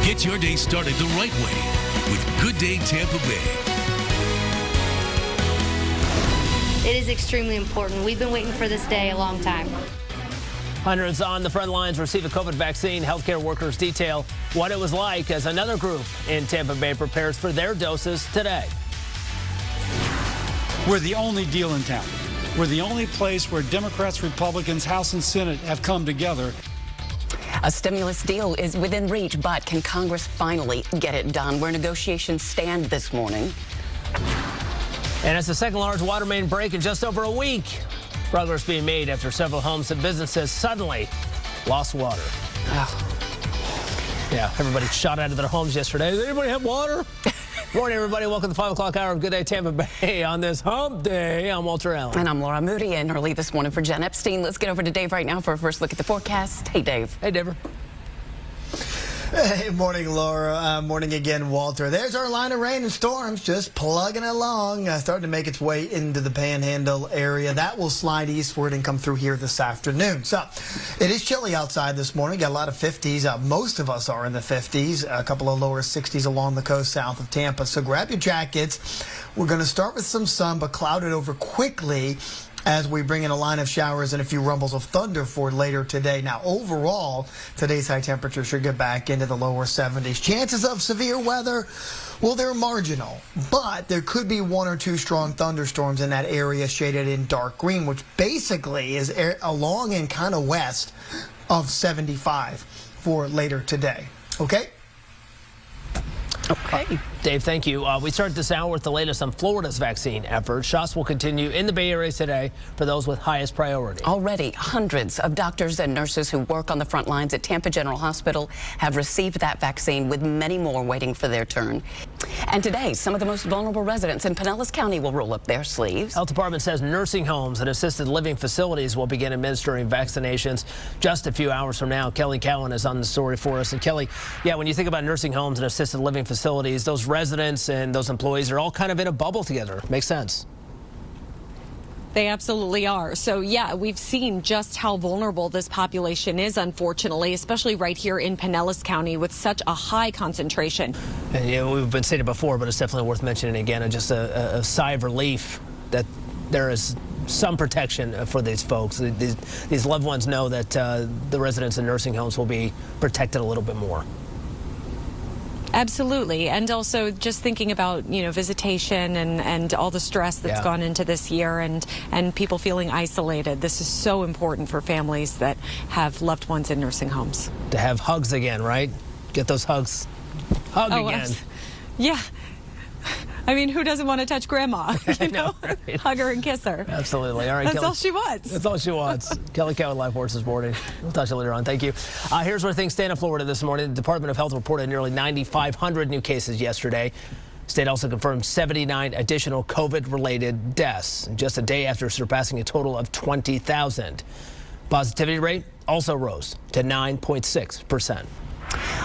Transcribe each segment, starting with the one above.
Get your day started the right way with Good Day Tampa Bay. It is extremely important. We've been waiting for this day a long time. Hundreds on the front lines receive a COVID vaccine. Healthcare workers detail what it was like as another group in Tampa Bay prepares for their doses today. We're the only deal in town. We're the only place where Democrats, Republicans, House and Senate have come together. A stimulus deal is within reach, but can Congress finally get it done? Where negotiations stand this morning. And it's the second large water main break in just over a week. Progress being made after several homes and businesses suddenly lost water. Yeah, everybody shot out of their homes yesterday. Does anybody have water? Morning, everybody. Welcome to the 5 o'clock hour of Good Day Tampa Bay on this hump day. I'm Walter Allen. And I'm Laura Moody, and early this morning for Jen Epstein. Let's get over to Dave right now for a first look at the forecast. Hey, Dave. Hey, Dave. Hey, morning, Laura. Morning again, Walter. There's our line of rain and storms just plugging along, starting to make its way into the Panhandle area. That will slide eastward and come through here this afternoon. So it is chilly outside this morning. Got a lot of 50s. Most of us are in the 50s, a couple of lower 60s along the coast south of Tampa. So grab your jackets. We're going to start with some sun, but cloud it over quickly as we bring in a line of showers and a few rumbles of thunder for later today. Now, overall, today's high temperature should get back into the lower 70s. Chances of severe weather, well, they're marginal, but there could be one or two strong thunderstorms in that area shaded in dark green, which basically is along and kind of west of 75 for later today. Okay? Okay. Dave, thank you. We start this hour with the latest on Florida's vaccine efforts. Shots will continue in the Bay Area today for those with highest priority. Already, hundreds of doctors and nurses who work on the front lines at Tampa General Hospital have received that vaccine, with many more waiting for their turn. And today, some of the most vulnerable residents in Pinellas County will roll up their sleeves. Health Department says nursing homes and assisted living facilities will begin administering vaccinations just a few hours from now. Kelly Cowan is on the story for us. And Kelly, yeah, when you think about nursing homes and assisted living facilities, those residents and those employees are all kind of in a bubble together. Makes sense. They absolutely are. So, yeah, we've seen just how vulnerable this population is, unfortunately, especially right here in Pinellas County with such a high concentration. And, you know, we've been saying it before, but it's definitely worth mentioning again. And just a sigh of relief that there is some protection for these folks. These loved ones know that the residents in nursing homes will be protected a little bit more. Absolutely. And also just thinking about, you know, visitation and all the stress that's gone into this year and people feeling isolated. This is so important for families that have loved ones in nursing homes. To have hugs again, right? Get those hugs. Hug again. Yeah. I mean, who doesn't want to touch grandma? You know, right? Hug her and kiss her. Absolutely. All right, That's Kelly. all she wants. That's all she wants. Kelly Cowan, Live Horse this morning. We'll touch you later on. Thank you. Here's where things stand in Florida this morning. The Department of Health reported nearly 9,500 new cases yesterday. State also confirmed 79 additional COVID-related deaths, just a day after surpassing a total of 20,000. Positivity rate also rose to 9.6%.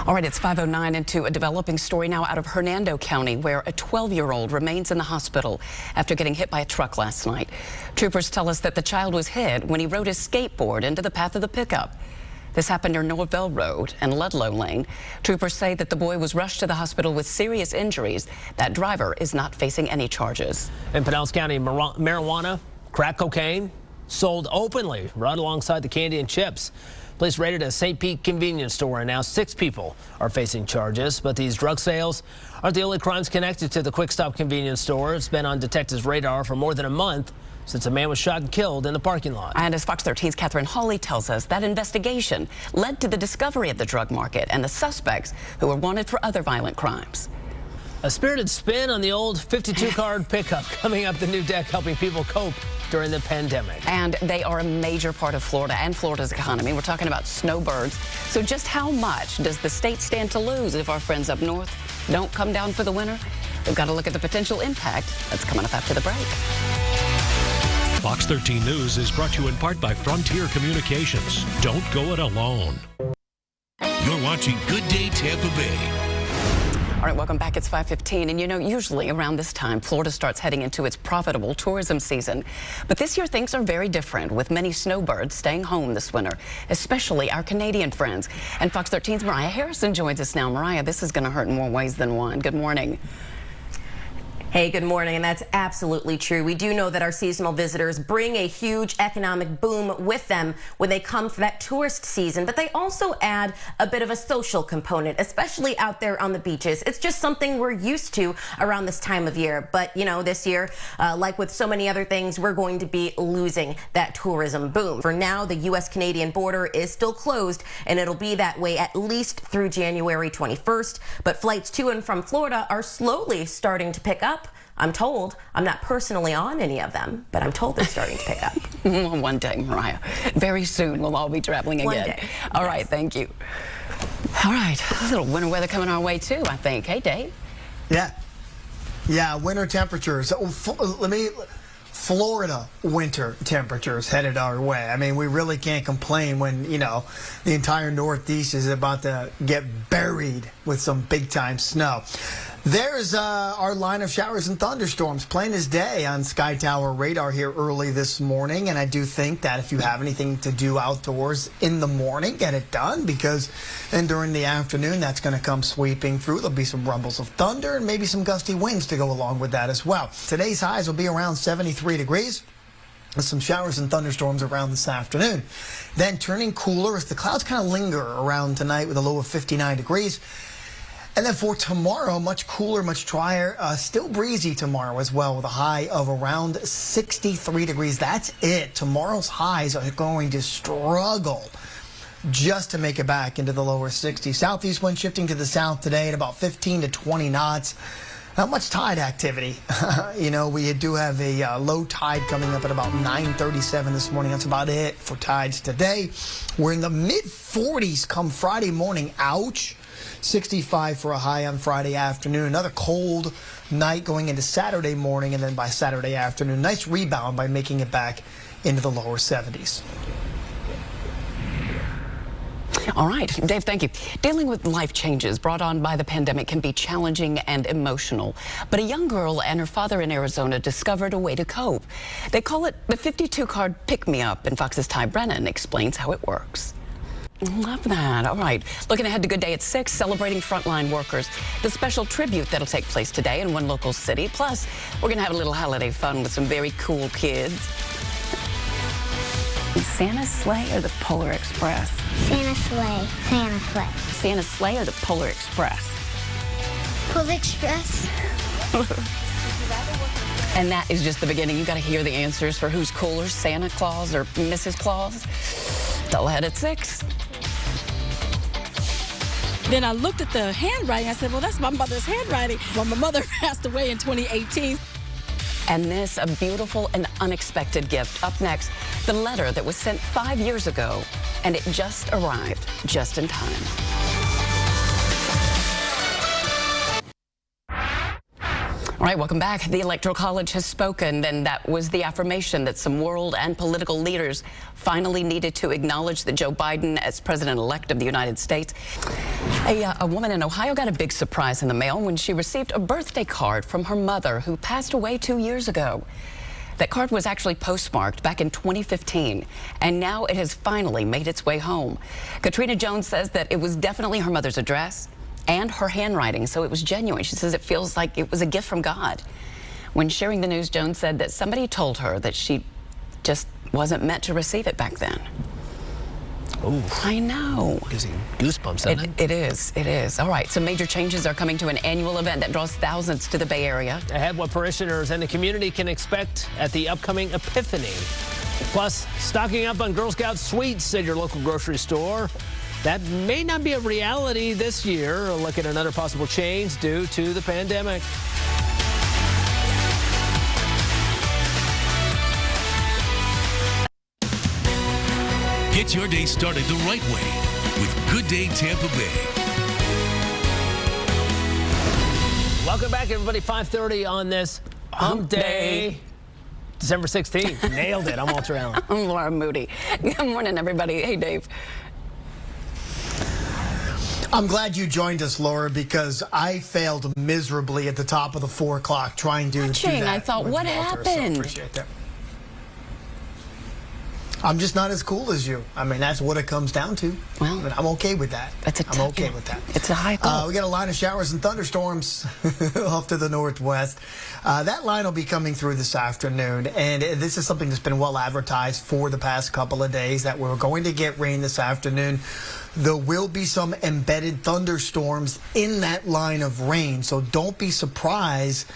All right, it's 5:09 into a developing story now out of Hernando County, where a 12-year-old remains in the hospital after getting hit by a truck last night. Troopers tell us that the child was hit when he rode his skateboard into the path of the pickup. This happened near Norvell Road and Ludlow Lane. Troopers say that the boy was rushed to the hospital with serious injuries. That driver is not facing any charges. In Pinellas County, marijuana, crack cocaine, sold openly right alongside the candy and chips. Police raided a St. Pete convenience store, and now 6 people are facing charges. But these drug sales aren't the only crimes connected to the Quick Stop convenience store. It's been on detectives' radar for more than a month since a man was shot and killed in the parking lot. And as Fox 13's Catherine Hawley tells us, that investigation led to the discovery of the drug market and the suspects who were wanted for other violent crimes. A spirited spin on the old 52-card pickup coming up the new deck, helping people cope during the pandemic. And they are a major part of Florida and Florida's economy. We're talking about snowbirds. So just how much does the state stand to lose if our friends up north don't come down for the winter? We've got to look at the potential impact. That's coming up after the break. Fox 13 News is brought to you in part by Frontier Communications. Don't go it alone. You're watching Good Day Tampa Bay. All right, welcome back. It's 5:15. And you know, usually around this time, Florida starts heading into its profitable tourism season. But this year, things are very different, with many snowbirds staying home this winter, especially our Canadian friends. And Fox 13's Mariah Harrison joins us now. Mariah, this is going to hurt in more ways than one. Good morning. Hey, good morning, and that's absolutely true. We do know that our seasonal visitors bring a huge economic boom with them when they come for that tourist season, but they also add a bit of a social component, especially out there on the beaches. It's just something we're used to around this time of year. But, you know, this year, like with so many other things, we're going to be losing that tourism boom. For now, the U.S.-Canadian border is still closed, and it'll be that way at least through January 21st. But flights to and from Florida are slowly starting to pick up. I'm told. I'm not personally on any of them, but I'm told they're starting to pick up. One day, Mariah. Very soon, we'll all be traveling again. One day. All right, thank you. All right, a little winter weather coming our way, too, I think. Hey, Dave. Yeah, winter temperatures. Florida winter temperatures headed our way. I mean, we really can't complain when, you know, the entire Northeast is about to get buried with some big-time snow. There's our line of showers and thunderstorms, plain as day on Sky Tower radar here early this morning. And I do think that if you have anything to do outdoors in the morning, get it done, because then during the afternoon, that's going to come sweeping through. There'll be some rumbles of thunder and maybe some gusty winds to go along with that as well. Today's highs will be around 73 degrees. With some showers and thunderstorms around this afternoon. Then turning cooler as the clouds kind of linger around tonight with a low of 59 degrees. And then for tomorrow, much cooler, much drier, still breezy tomorrow as well, with a high of around 63 degrees. That's it. Tomorrow's highs are going to struggle just to make it back into the lower 60s. Southeast wind shifting to the south today at about 15 to 20 knots. Not much tide activity. You know, we do have a low tide coming up at about 9:37 this morning. That's about it for tides today. We're in the mid-40s come Friday morning. Ouch. 65 for a high on Friday afternoon. Another cold night going into Saturday morning, and then by Saturday afternoon, nice rebound by making it back into the lower 70s. All right, Dave, thank you. Dealing with life changes brought on by the pandemic can be challenging and emotional. But a young girl and her father in Arizona discovered a way to cope. They call it the 52-card pick-me-up, and Fox's Ty Brennan explains how it works. Love that. All right. Looking ahead to Good Day at 6, celebrating frontline workers. The special tribute that'll take place today in one local city. Plus, we're going to have a little holiday fun with some very cool kids. Santa's sleigh or the Polar Express? Santa's sleigh. Santa's sleigh. Santa's sleigh or the Polar Express? Polar Express. And that is just the beginning. You got to hear the answers for who's cooler, Santa Claus or Mrs. Claus. It's all ahead at 6. Then I looked at the handwriting. I said, well, that's my mother's handwriting. Well, my mother passed away in 2018. And this, a beautiful and unexpected gift. Up next, the letter that was sent 5 years ago, and it just arrived just in time. All right, welcome back. The Electoral College has spoken, and that was the affirmation that some world and political leaders finally needed to acknowledge that Joe Biden as president-elect of the United States. A woman in Ohio got a big surprise in the mail when she received a birthday card from her mother, who passed away 2 years ago. That card was actually postmarked back in 2015, and now it has finally made its way home. Katrina Jones says that it was definitely her mother's address and her handwriting, so it was genuine. She says it feels like it was a gift from God. When sharing the news, Jones said that somebody told her that she just wasn't meant to receive it back then. Oh, I know. Gives you goosebumps, doesn't it? It is. It is. All right, some major changes are coming to an annual event that draws thousands to the Bay Area. Ahead, what parishioners and the community can expect at the upcoming Epiphany. Plus, stocking up on Girl Scout sweets at your local grocery store. That may not be a reality this year. A look at another possible change due to the pandemic. Get your day started the right way with Good Day Tampa Bay. Welcome back, everybody. 5:30 on this Hump Day. December 16th. Nailed it. I'm Walter Allen. I'm Laura Moody. Good morning, everybody. Hey, Dave. I'm glad you joined us, Laura, because I failed miserably at the top of the 4 o'clock trying to do that. I thought, what happened? So appreciate that. I'm just not as cool as you. I mean, that's what it comes down to. Well, I mean, I'm okay with that. I'm okay with that. It's a high goal. We got a line of showers and thunderstorms off to the northwest. That line will be coming through this afternoon, and this is something that's been well advertised for the past couple of days, that we're going to get rain this afternoon. There will be some embedded thunderstorms in that line of rain, so don't be surprised,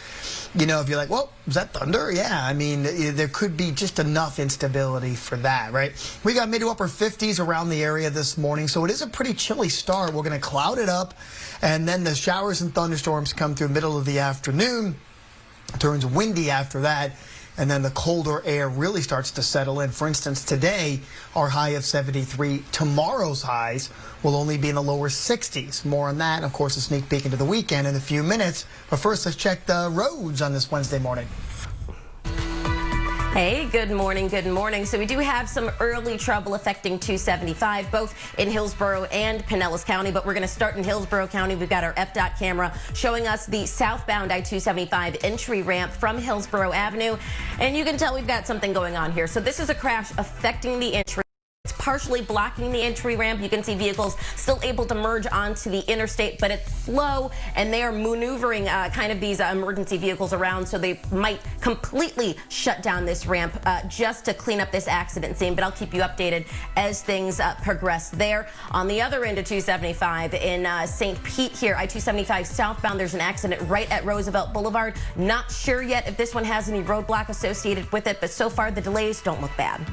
if you're like, well, is that thunder? Yeah, I mean, there could be just enough instability for that, right? We got mid to upper 50s around the area this morning, so it is a pretty chilly start. We're going to cloud it up, and then the showers and thunderstorms come through middle of the afternoon. It turns windy after that, and then the colder air really starts to settle in. For instance, today, our high of 73. Tomorrow's highs will only be in the lower 60s. More on that, and of course, a sneak peek into the weekend in a few minutes. But first, let's check the roads on this Wednesday morning. Hey, good morning, good morning. So we do have some early trouble affecting 275, both in Hillsborough and Pinellas County, but we're going to start in Hillsborough County. We've got our FDOT camera showing us the southbound I-275 entry ramp from Hillsborough Avenue, and you can tell we've got something going on here. So this is a crash affecting the entry. It's partially blocking the entry ramp. You can see vehicles still able to merge onto the interstate, but it's slow, and they are maneuvering kind of these emergency vehicles around, so they might completely shut down this ramp just to clean up this accident scene. But I'll keep you updated as things progress there. On the other end of 275 in St. Pete here, I-275 southbound, there's an accident right at Roosevelt Boulevard. Not sure yet if this one has any roadblock associated with it, but so far the delays don't look bad.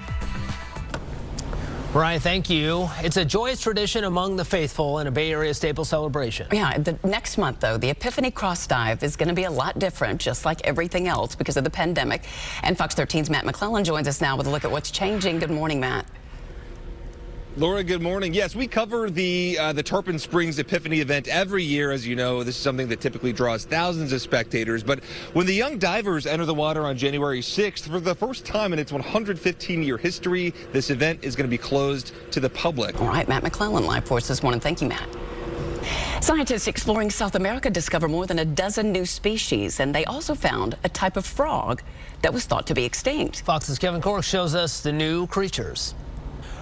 Ryan, thank you. It's a joyous tradition among the faithful and a Bay Area staple celebration. Yeah, the next month, though, the Epiphany Cross Dive is going to be a lot different, just like everything else, because of the pandemic. And Fox 13's Matt McClellan joins us now with a look at what's changing. Good morning, Matt. Laura, good morning. Yes, we cover the Tarpon Springs Epiphany event every year. As you know, this is something that typically draws thousands of spectators. But when the young divers enter the water on January 6th, for the first time in its 115-year history, this event is going to be closed to the public. All right, Matt McClellan live for us this morning. Thank you, Matt. Scientists exploring South America discover more than a dozen new species, and they also found a type of frog that was thought to be extinct. Fox's Kevin Cork shows us the new creatures.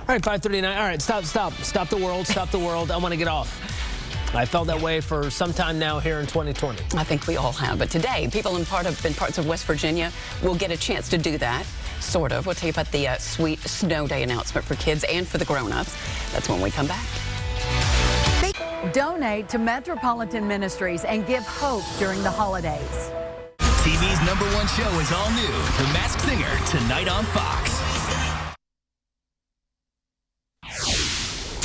All right, 5:39. All right, stop the world, stop the world. I want to get off. I felt that way for some time now here in 2020. I think we all have, but today, people in parts of West Virginia will get a chance to do that, sort of. We'll tell you about the sweet snow day announcement for kids and for the grown-ups. That's when we come back. Donate to Metropolitan Ministries and give hope during the holidays. TV's #1 show is all new. The Masked Singer, tonight on Fox.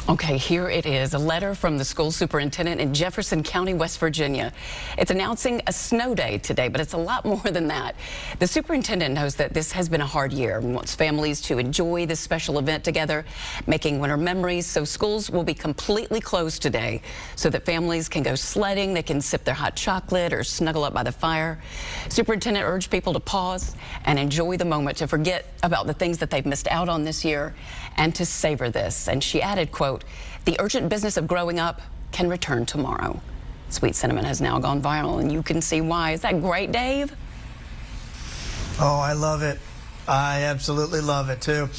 Okay, here it is, a letter from the school superintendent in Jefferson County, West Virginia. It's announcing a snow day today, but it's a lot more than that. The superintendent knows that this has been a hard year and wants families to enjoy this special event together, making winter memories. So schools will be completely closed today so that families can go sledding, they can sip their hot chocolate or snuggle up by the fire. Superintendent urged people to pause and enjoy the moment, to forget about the things that they've missed out on this year and to savor this. And she added, quote, "The urgent business of growing up can return tomorrow." Sweet sentiment has now gone viral, and you can see why. Is that great, Dave? Oh, I love it. I absolutely love it, too.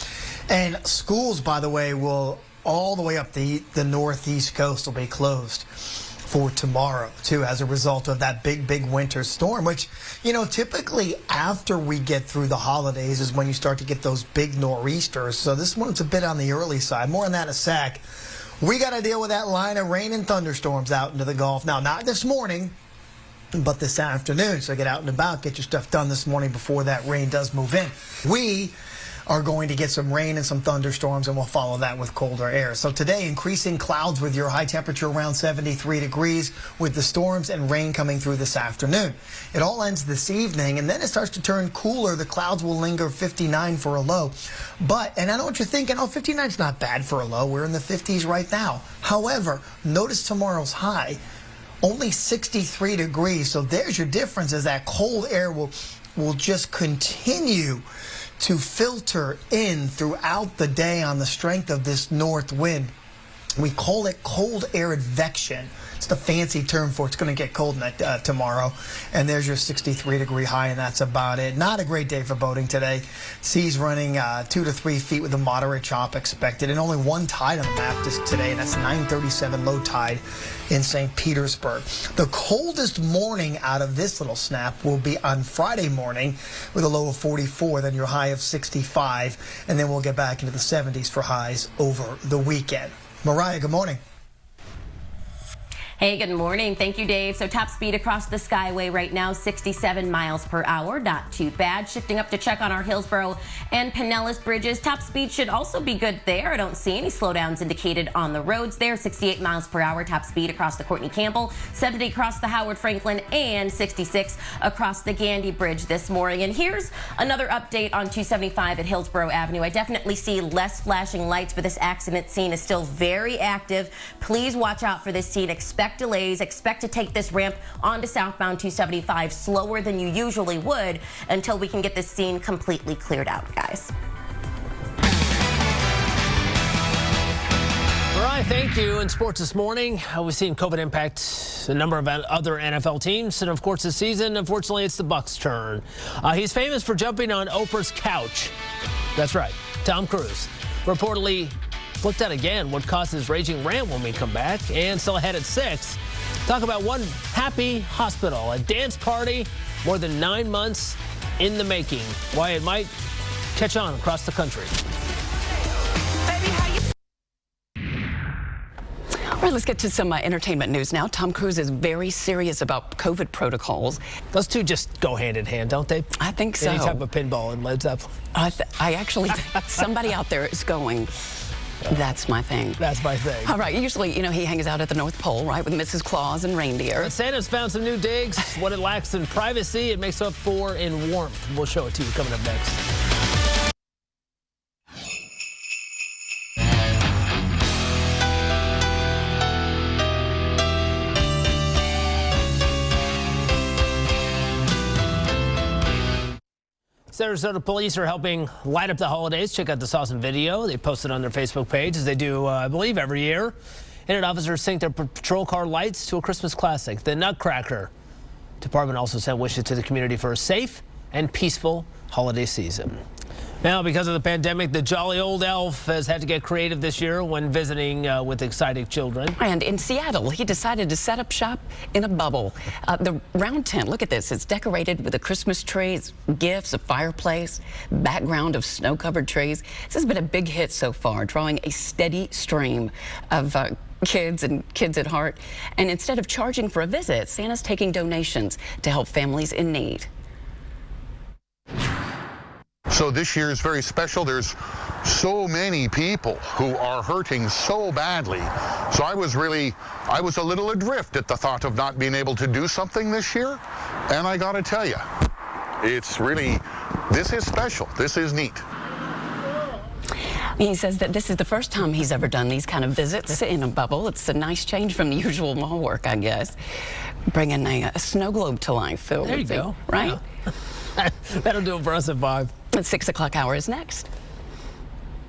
And schools, by the way, will all the way up the northeast coast will be closed for tomorrow, too, as a result of that big winter storm, which, typically after we get through the holidays is when you start to get those big nor'easters. So this one's a bit on the early side. More on that in a sec. We got to deal with that line of rain and thunderstorms out into the Gulf. Now, not this morning, but this afternoon. So get out and about, get your stuff done this morning before that rain does move in. We are going to get some rain and some thunderstorms, and we'll follow that with colder air. So today, increasing clouds with your high temperature around 73 degrees, with the storms and rain coming through this afternoon. It all ends this evening, and then it starts to turn cooler. The clouds will linger 59 for a low. And I know what you're thinking, 59's not bad for a low. We're in the 50s right now. However, notice tomorrow's high, only 63 degrees. So there's your difference, as that cold air will just continue to filter in throughout the day on the strength of this north wind. We call it cold air advection. It's the fancy term for it's going to get cold tomorrow. And there's your 63-degree high, and that's about it. Not a great day for boating today. Seas running 2 to 3 feet with a moderate chop expected, and only one tide on the map today, and that's 9:37 low tide in St. Petersburg. The coldest morning out of this little snap will be on Friday morning with a low of 44, then your high of 65, and then we'll get back into the 70s for highs over the weekend. Mariah, good morning. Hey, good morning. Thank you, Dave. So top speed across the Skyway right now, 67 miles per hour. Not too bad. Shifting up to check on our Hillsborough and Pinellas bridges. Top speed should also be good there. I don't see any slowdowns indicated on the roads there. 68 miles per hour top speed across the Courtney Campbell, 70 across the Howard Franklin, and 66 across the Gandy Bridge this morning. And here's another update on 275 at Hillsborough Avenue. I definitely see less flashing lights, but this accident scene is still very active. Please watch out for this scene. Expect delays. Expect to take this ramp onto southbound 275 slower than you usually would until we can get this scene completely cleared out, guys. All right, thank you. In sports this morning, we've seen COVID impact a number of other NFL teams, and of course this season, unfortunately, it's the Bucs' turn. He's famous for jumping on Oprah's couch. That's right, Tom Cruise reportedly flipped out again. What caused his raging rant when we come back? And still ahead at 6. Talk about one happy hospital, a dance party more than 9 months in the making. Why it might catch on across the country. All right, let's get to some entertainment news now. Tom Cruise is very serious about COVID protocols. Those two just go hand in hand, don't they? I think so. Any type of pinball and Led Zeppelin. I actually think somebody out there is going, that's my thing. That's my thing. All right, usually, you know, he hangs out at the North Pole, right, with Mrs. Claus and reindeer. But Santa's found some new digs. What it lacks in privacy, it makes up for in warmth. We'll show it to you coming up next. Sarasota police are helping light up the holidays. Check out this awesome video they posted on their Facebook page, as they do, I believe, every year. And officers sync their patrol car lights to a Christmas classic, the Nutcracker. Department also sent wishes to the community for a safe and peaceful holiday season. Now, because of the pandemic, the jolly old elf has had to get creative this year when visiting with excited children. And in Seattle, he decided to set up shop in a bubble. The round tent, look at this. It's decorated with a Christmas tree, gifts, a fireplace, background of snow-covered trees. This has been a big hit so far, drawing a steady stream of kids and kids at heart. And instead of charging for a visit, Santa's taking donations to help families in need. So this year is very special. There's so many people who are hurting so badly. So I was a little adrift at the thought of not being able to do something this year. And I got to tell you, this is special. This is neat. He says that this is the first time he's ever done these kind of visits in a bubble. It's a nice change from the usual mall work, I guess. Bringing a snow globe to life. There you go. Right? Yeah. That'll do it for us at 5. The 6 o'clock hour is next.